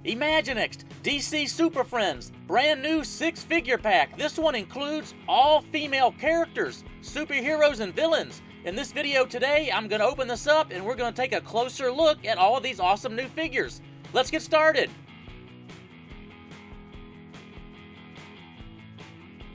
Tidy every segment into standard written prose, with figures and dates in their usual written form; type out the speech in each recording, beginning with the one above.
Imaginext DC Super Friends, brand new 6-figure pack. This one includes all female characters, superheroes and villains. In this video today, I'm going to open this up and we're going to take a closer look at all of these awesome new figures. Let's get started.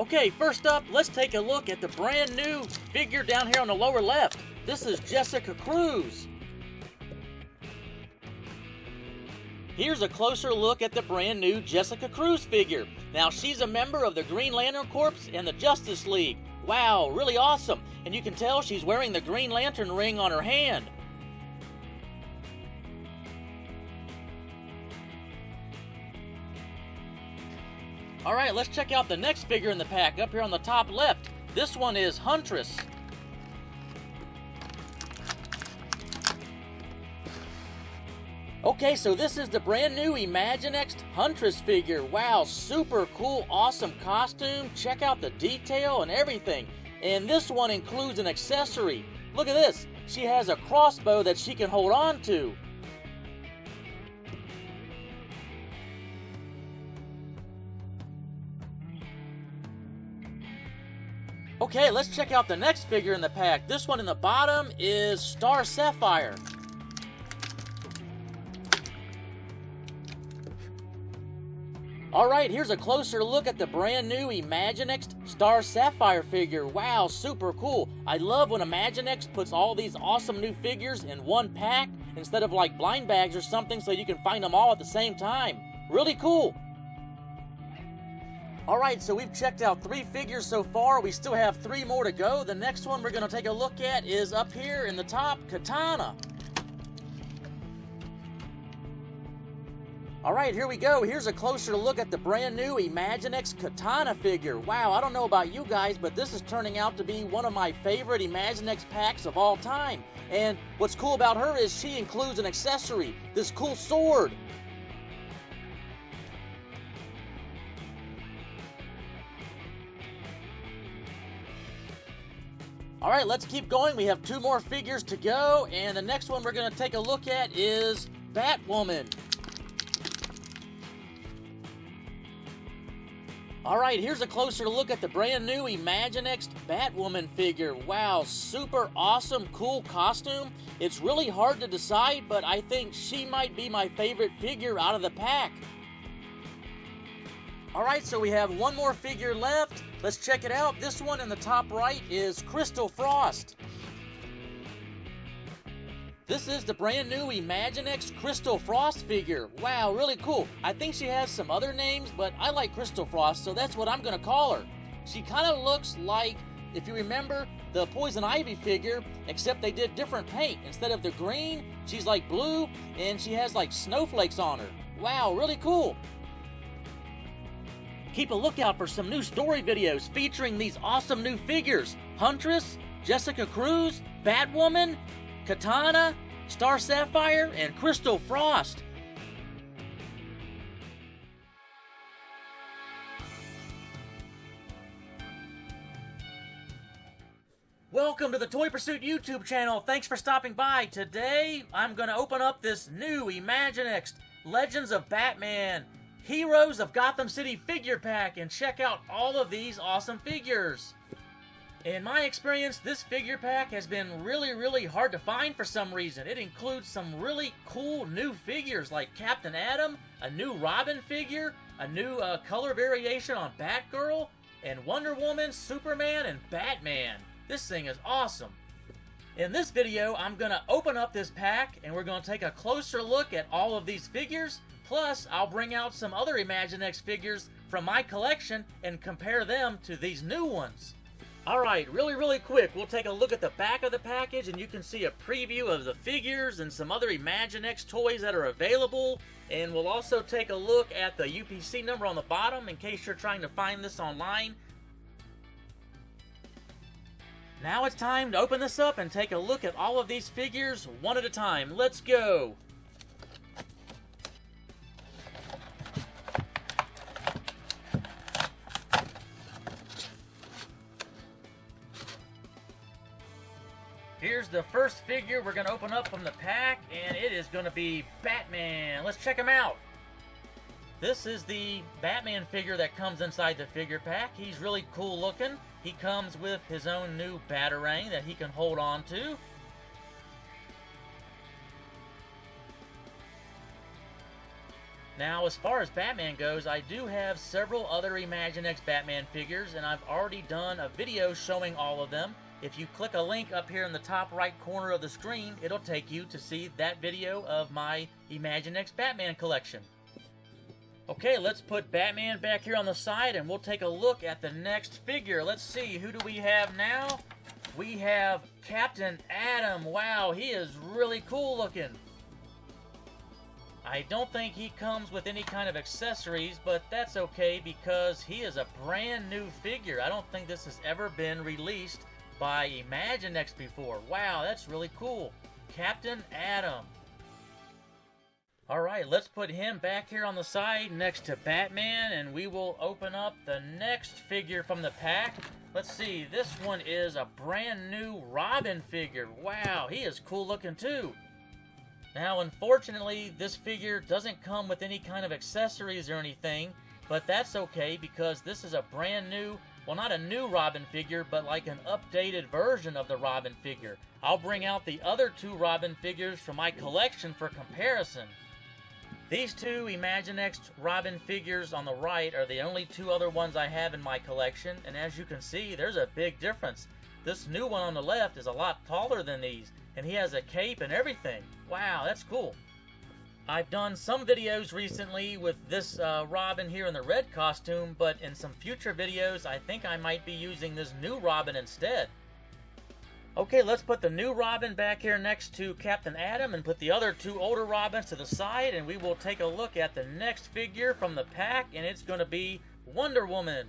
Okay, first up, let's take a look at the brand new figure down here on the lower left. This is Jessica Cruz. Here's a closer look at the brand new Jessica Cruz figure. Now, she's a member of the Green Lantern Corps and the Justice League. Wow, really awesome. And you can tell she's wearing the Green Lantern ring on her hand. Alright, let's check out the next figure in the pack up here on the top left. This one is Huntress. Okay, so this is the brand new Imaginext Huntress figure. Wow, super cool, awesome costume. Check out the detail and everything. And this one includes an accessory. Look at this. She has a crossbow that she can hold on to. Okay, let's check out the next figure in the pack. This one in the bottom is Star Sapphire. Alright, here's a closer look at the brand new Imaginext Star Sapphire figure. Wow, super cool. I love when Imaginext puts all these awesome new figures in one pack instead of like blind bags or something so you can find them all at the same time. Really cool. Alright, so we've checked out 3 figures so far. We still have 3 more to go. The next one we're going to take a look at is up here in the top, Katana. Alright, here we go. Here's a closer look at the brand new Imaginext Katana figure. Wow, I don't know about you guys, but this is turning out to be one of my favorite Imaginext packs of all time. And what's cool about her is she includes an accessory, this cool sword. Alright, let's keep going. We have 2 more figures to go, and the next one we're going to take a look at is Batwoman. Alright, here's a closer look at the brand new Imaginext Batwoman figure. Wow, super awesome, cool costume. It's really hard to decide, but I think she might be my favorite figure out of the pack. Alright, so we have 1 more figure left. Let's check it out. This one in the top right is Crystal Frost. This is the brand new Imaginext Crystal Frost figure. Wow, really cool. I think she has some other names, but I like Crystal Frost, so that's what I'm going to call her. She kind of looks like, if you remember, the Poison Ivy figure, except they did different paint. Instead of the green, she's like blue, and she has like snowflakes on her. Wow, really cool. Keep a lookout for some new story videos featuring these awesome new figures. Huntress, Jessica Cruz, Batwoman, Katana, Star Sapphire, and Crystal Frost. Welcome to the Toy Pursuit YouTube channel. Thanks for stopping by. Today, I'm going to open up this new Imaginext Legends of Batman Heroes of Gotham City figure pack and check out all of these awesome figures. In my experience, this figure pack has been really hard to find for some reason. It includes some really cool new figures like Captain Atom, a new Robin figure, a new color variation on Batgirl, and Wonder Woman, Superman, and Batman. This thing is awesome. In this video, I'm going to open up this pack and we're going to take a closer look at all of these figures. Plus, I'll bring out some other Imaginext figures from my collection and compare them to these new ones. Alright, really quick, we'll take a look at the back of the package and you can see a preview of the figures and some other Imaginext toys that are available. And we'll also take a look at the UPC number on the bottom in case you're trying to find this online. Now it's time to open this up and take a look at all of these figures one at a time. Let's go! Here's the first figure we're going to open up from the pack, and it is going to be Batman. Let's check him out. This is the Batman figure that comes inside the figure pack. He's really cool looking. He comes with his own new Batarang that he can hold on to. Now, as far as Batman goes, I do have several other Imaginext Batman figures, and I've already done a video showing all of them. If you click a link up here in the top right corner of the screen, it'll take you to see that video of my Imaginext Batman collection. Okay, let's put Batman back here on the side and we'll take a look at the next figure. Let's see, who do we have now? We have Captain Atom. Wow, he is really cool looking. I don't think he comes with any kind of accessories, but that's okay because he is a brand new figure. I don't think this has ever been released by Imaginext before. Wow, that's really cool. Captain Atom. Alright, let's put him back here on the side next to Batman, and we will open up the next figure from the pack. Let's see, this one is a brand new Robin figure. Wow, he is cool looking too. Now, unfortunately, this figure doesn't come with any kind of accessories or anything, but that's okay because this is a brand new, well, not a new Robin figure, but like an updated version of the Robin figure. I'll bring out the other two Robin figures from my collection for comparison. These two Imaginext Robin figures on the right are the only two other ones I have in my collection, and as you can see, there's a big difference. This new one on the left is a lot taller than these, and he has a cape and everything. Wow, that's cool. I've done some videos recently with this Robin here in the red costume, but in some future videos, I think I might be using this new Robin instead. Okay, let's put the new Robin back here next to Captain Atom and put the other two older Robins to the side, and we will take a look at the next figure from the pack, and it's going to be Wonder Woman.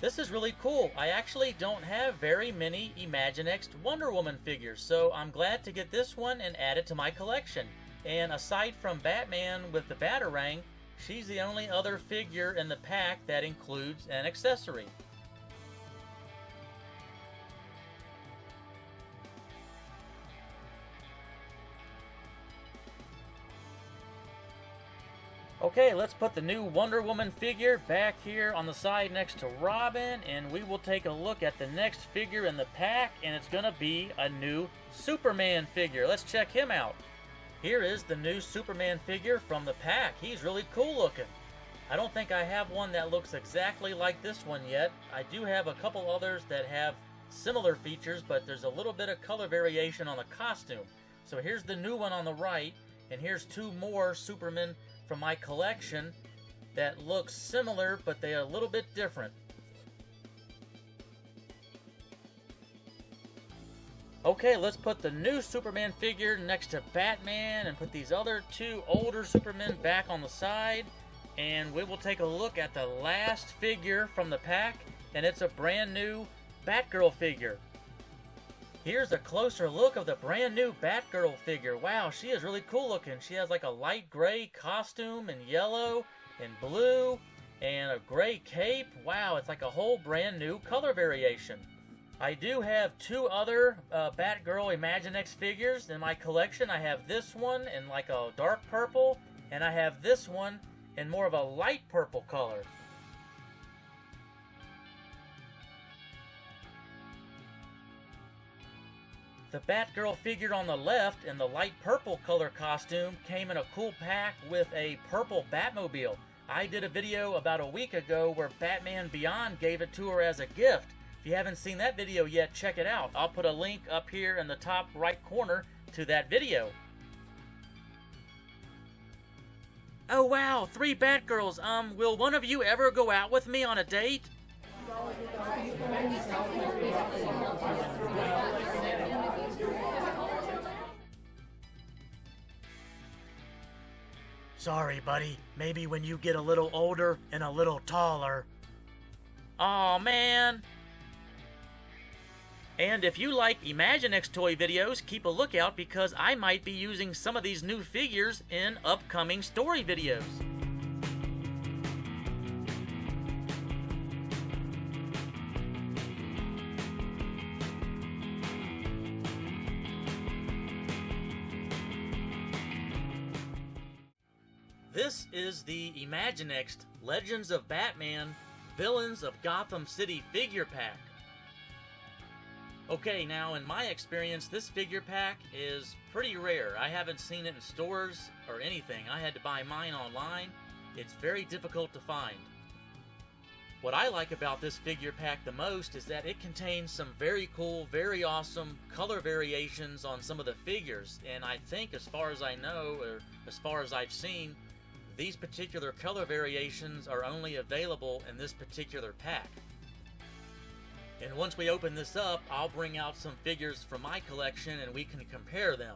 This is really cool. I actually don't have very many Imaginext Wonder Woman figures, so I'm glad to get this one and add it to my collection. And aside from Batman with the Batarang, she's the only other figure in the pack that includes an accessory. Okay, let's put the new Wonder Woman figure back here on the side next to Robin, and we will take a look at the next figure in the pack, and it's going to be a new Superman figure. Let's check him out. Here is the new Superman figure from the pack. He's really cool looking. I don't think I have one that looks exactly like this one yet. I do have a couple others that have similar features, but there's a little bit of color variation on the costume. So here's the new one on the right, and here's two more Supermen from my collection that look similar, but they are a little bit different. Okay, let's put the new Superman figure next to Batman and put these other two older Supermen back on the side, and we will take a look at the last figure from the pack, and it's a brand new Batgirl figure. Here's a closer look of the brand new Batgirl figure. Wow, she is really cool looking. She has like a light gray costume and yellow and blue and a gray cape. Wow, it's like a whole brand new color variation. I do have two other Batgirl Imaginext figures in my collection. I have this one in like a dark purple, and I have this one in more of a light purple color. The Batgirl figure on the left in the light purple color costume came in a cool pack with a purple Batmobile. I did a video about a week ago where Batman Beyond gave it to her as a gift. If you haven't seen that video yet, check it out. I'll put a link up here in the top right corner to that video. Oh wow, 3 Batgirls. Will one of you ever go out with me on a date? Sorry, buddy. Maybe when you get a little older and a little taller. Aw, man. And if you like Imaginext toy videos, keep a lookout because I might be using some of these new figures in upcoming story videos. This is the Imaginext Legends of Batman Villains of Gotham City figure pack. Okay, now in my experience, this figure pack is pretty rare. I haven't seen it in stores or anything. I had to buy mine online. It's very difficult to find. What I like about this figure pack the most is that it contains some very cool, very awesome color variations on some of the figures. And I think, as far as I know, or as far as I've seen, these particular color variations are only available in this particular pack. And once we open this up, I'll bring out some figures from my collection and we can compare them.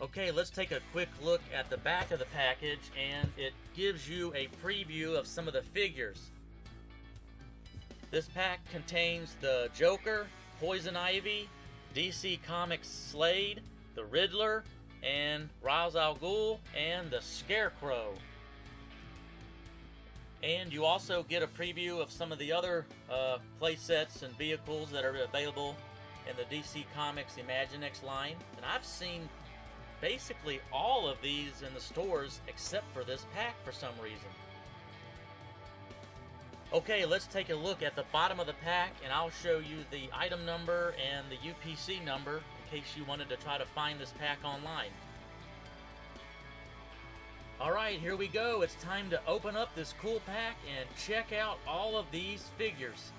Okay, let's take a quick look at the back of the package, and it gives you a preview of some of the figures. This pack contains the Joker, Poison Ivy, DC Comics Slade, the Riddler, and Ra's al Ghul, and the Scarecrow. And you also get a preview of some of the other playsets and vehicles that are available in the DC Comics Imaginext line. And I've seen basically all of these in the stores except for this pack for some reason. Okay, let's take a look at the bottom of the pack, and I'll show you the item number and the UPC number in case you wanted to try to find this pack online. Alright, here we go. It's time to open up this cool pack and check out all of these figures.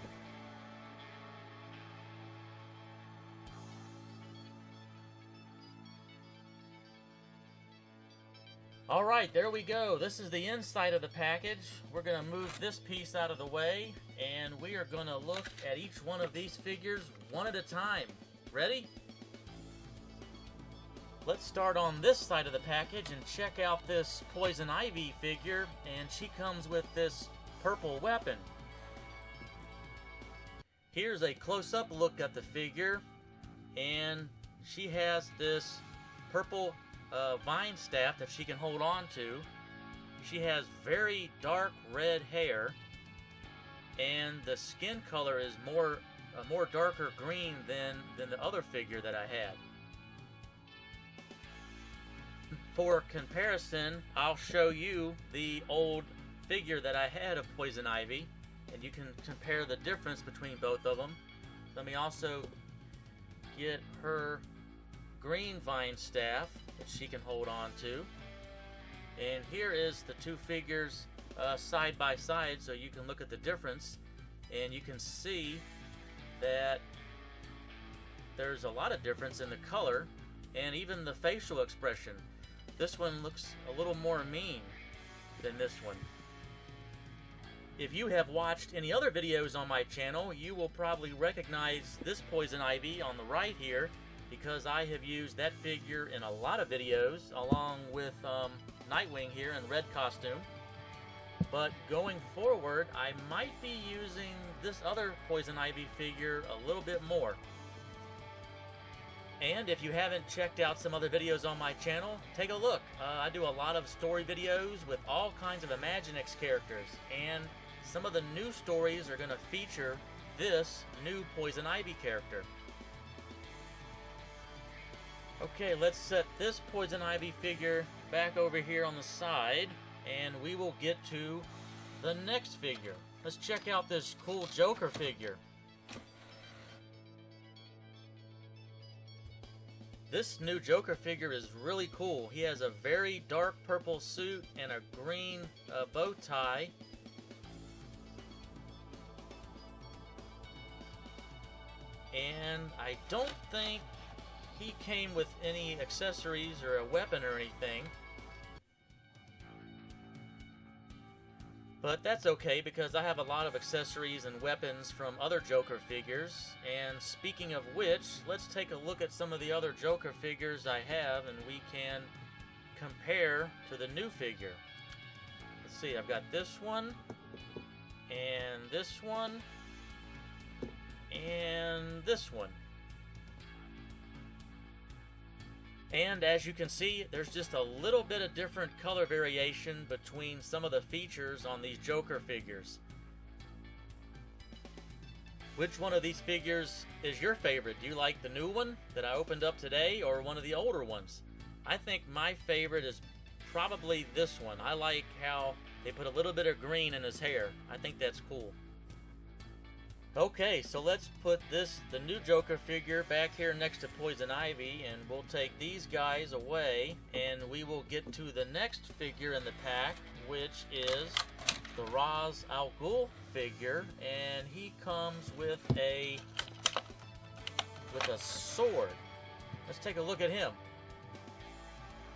Alright, there we go. This is the inside of the package. We're going to move this piece out of the way, and we are going to look at each one of these figures one at a time. Ready? Let's start on this side of the package and check out this Poison Ivy figure, and she comes with this purple weapon. Here's a close-up look at the figure, and she has this purple vine staff that she can hold on to. She has very dark red hair, and the skin color is a more darker green than the other figure that I had. For comparison, I'll show you the old figure that I had of Poison Ivy, and you can compare the difference between both of them. Let me also get her green vine staff that she can hold on to. And here is the two figures side by side, so you can look at the difference, and you can see that there's a lot of difference in the color and even the facial expression. This one looks a little more mean than this one. If you have watched any other videos on my channel, you will probably recognize this Poison Ivy on the right here, because I have used that figure in a lot of videos, along with Nightwing here in red costume. But going forward, I might be using this other Poison Ivy figure a little bit more. And if you haven't checked out some other videos on my channel, take a look. I do a lot of story videos with all kinds of Imaginext characters, and some of the new stories are going to feature this new Poison Ivy character. Okay, let's set this Poison Ivy figure back over here on the side, and we will get to the next figure. Let's check out this cool Joker figure. This new Joker figure is really cool. He has a very dark purple suit and a green bow tie. And I don't think he came with any accessories or a weapon or anything. But that's okay, because I have a lot of accessories and weapons from other Joker figures. And speaking of which, let's take a look at some of the other Joker figures I have, and we can compare to the new figure. Let's see, I've got this one, and this one, and this one. And as you can see, there's just a little bit of different color variation between some of the features on these Joker figures. Which one of these figures is your favorite? Do you like the new one that I opened up today, or one of the older ones? I think my favorite is probably this one. I like how they put a little bit of green in his hair. I think that's cool. Okay, so let's put the new Joker figure back here next to Poison Ivy, and we'll take these guys away, and we will get to the next figure in the pack, which is the Ra's al Ghul figure, and he comes with a sword. Let's take a look at him.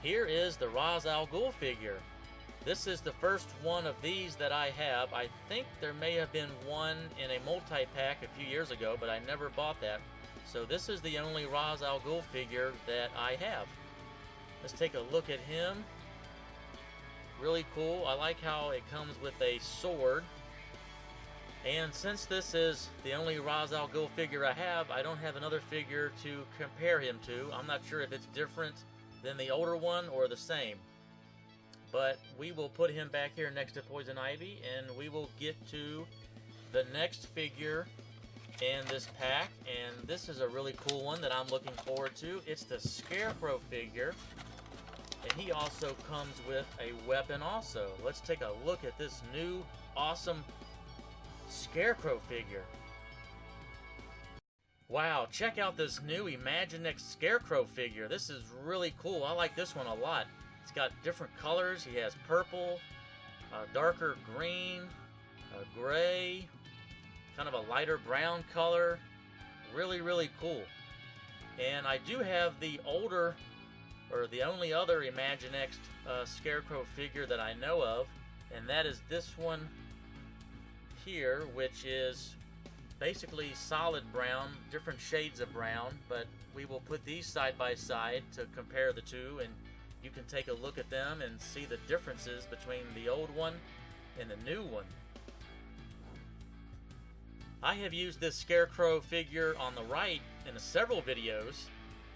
Here is the Ra's al Ghul figure. This is the first one of these that I have. I think there may have been one in a multi-pack a few years ago, but I never bought that. So this is the only Ra's al Ghul figure that I have. Let's take a look at him. Really cool. I like how it comes with a sword. And since this is the only Ra's al Ghul figure I have, I don't have another figure to compare him to. I'm not sure if it's different than the older one or the same. But we will put him back here next to Poison Ivy, and we will get to the next figure in this pack. And this is a really cool one that I'm looking forward to. It's the Scarecrow figure, and he also comes with a weapon also. Let's take a look at this new awesome Scarecrow figure. Wow, check out this new Imaginext Scarecrow figure. This is really cool. I like this one a lot. It's got different colors. He has purple, darker green, gray, kind of a lighter brown color. Really, really cool. And I do have the older, or the only other Imaginext Scarecrow figure that I know of, and that is this one here, which is basically solid brown, different shades of brown, but we will put these side by side to compare the two, and you can take a look at them and see the differences between the old one and the new one. I have used this Scarecrow figure on the right in several videos,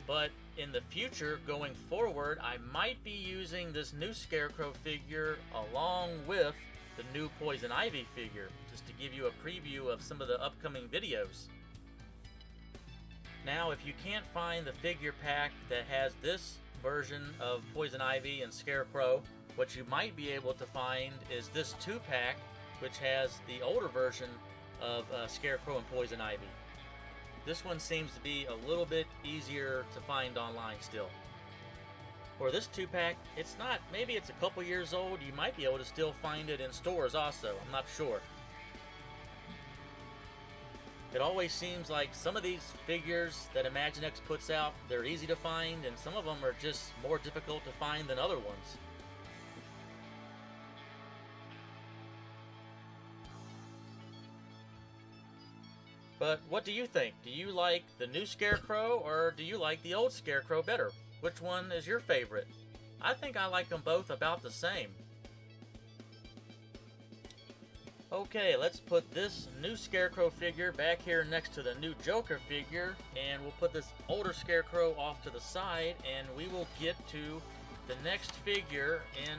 but in the future, going forward, I might be using this new Scarecrow figure along with the new Poison Ivy figure, just to give you a preview of some of the upcoming videos. Now, if you can't find the figure pack that has this version of Poison Ivy and Scarecrow, what you might be able to find is this 2-pack, which has the older version of Scarecrow and Poison Ivy. This one seems to be a little bit easier to find online still. For this 2-pack, it's not, maybe it's a couple years old. You might be able to still find it in stores also. I'm not sure. It always seems like some of these figures that Imaginext puts out, they're easy to find, and some of them are just more difficult to find than other ones. But what do you think? Do you like the new Scarecrow, or do you like the old Scarecrow better? Which one is your favorite? I think I like them both about the same. Okay, let's put this new Scarecrow figure back here next to the new Joker figure, and we'll put this older Scarecrow off to the side, and we will get to the next figure in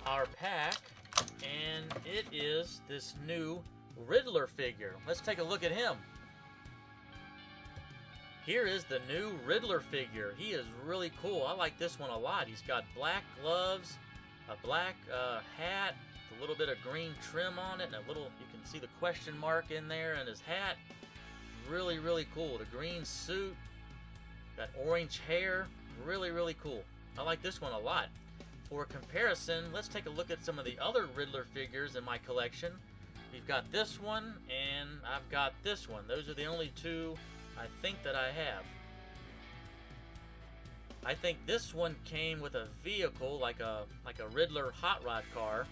our pack, and it is this new Riddler figure. Let's take a look at him. Here is the new Riddler figure. He is really cool. I like this one a lot. He's got black gloves, a black hat, a little bit of green trim on it, and a little, you can see the question mark in there, and his hat. Really, really cool. The green suit, got orange hair. Really, really cool. I like this one a lot. For comparison, let's take a look at some of the other Riddler figures in my collection. We've got this one, and I've got this one. Those are the only two I think that I have. I think this one came with a vehicle like a Riddler hot rod car,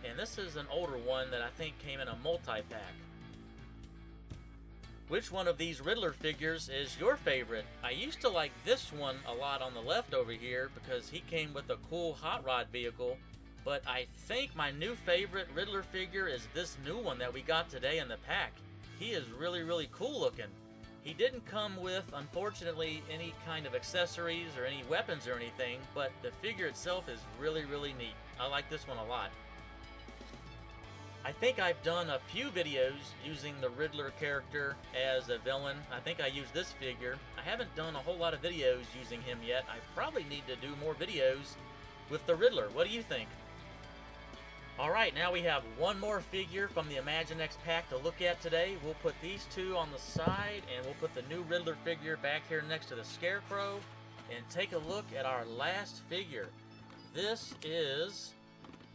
and this is an older one that I think came in a multi-pack. Which one of these Riddler figures is your favorite? I used to like this one a lot on the left over here because he came with a cool hot rod vehicle, but I think my new favorite Riddler figure is this new one that we got today in the pack. He is really, really cool looking. He didn't come with, unfortunately, any kind of accessories or any weapons or anything, but the figure itself is really, really neat. I like this one a lot. I think I've done a few videos using the Riddler character as a villain. I think I used this figure. I haven't done a whole lot of videos using him yet. I probably need to do more videos with the Riddler. What do you think? Alright, now we have one more figure from the Imaginext pack to look at today. We'll put these two on the side, and we'll put the new Riddler figure back here next to the Scarecrow, and take a look at our last figure. This is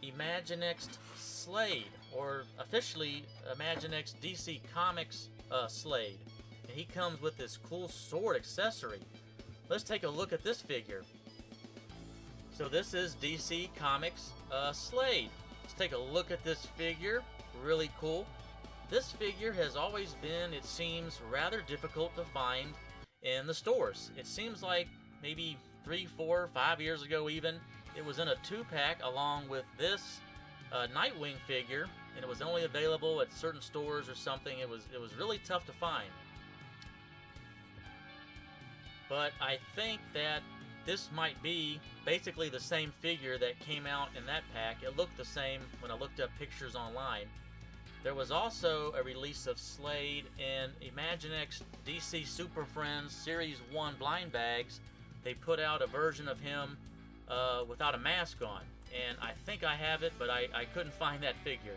Imaginext Slade, or officially Imaginext DC Comics Slade. And he comes with this cool sword accessory. Let's take a look at this figure. So this is DC Comics Slade. Let's take a look at this figure. Really cool. This figure has always been, it seems, rather difficult to find in the stores. It seems like maybe 3, 4, 5 years ago even, it was in a 2-pack along with this Nightwing figure, and it was only available at certain stores or something. It was really tough to find. But I think that this might be basically the same figure that came out in that pack. It looked the same when I looked up pictures online. There was also a release of Slade in Imaginext DC Super Friends Series 1 blind bags. They put out a version of him without a mask on. And I think I have it, but I couldn't find that figure.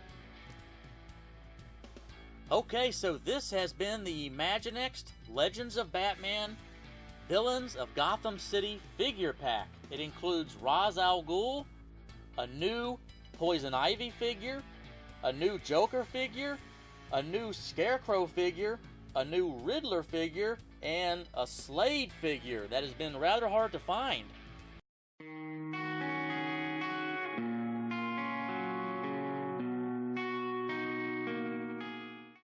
Okay, so this has been the Imaginext Legends of Batman Villains of Gotham City figure pack. It includes Ra's al Ghul, a new Poison Ivy figure, a new Joker figure, a new Scarecrow figure, a new Riddler figure, and a Slade figure that has been rather hard to find.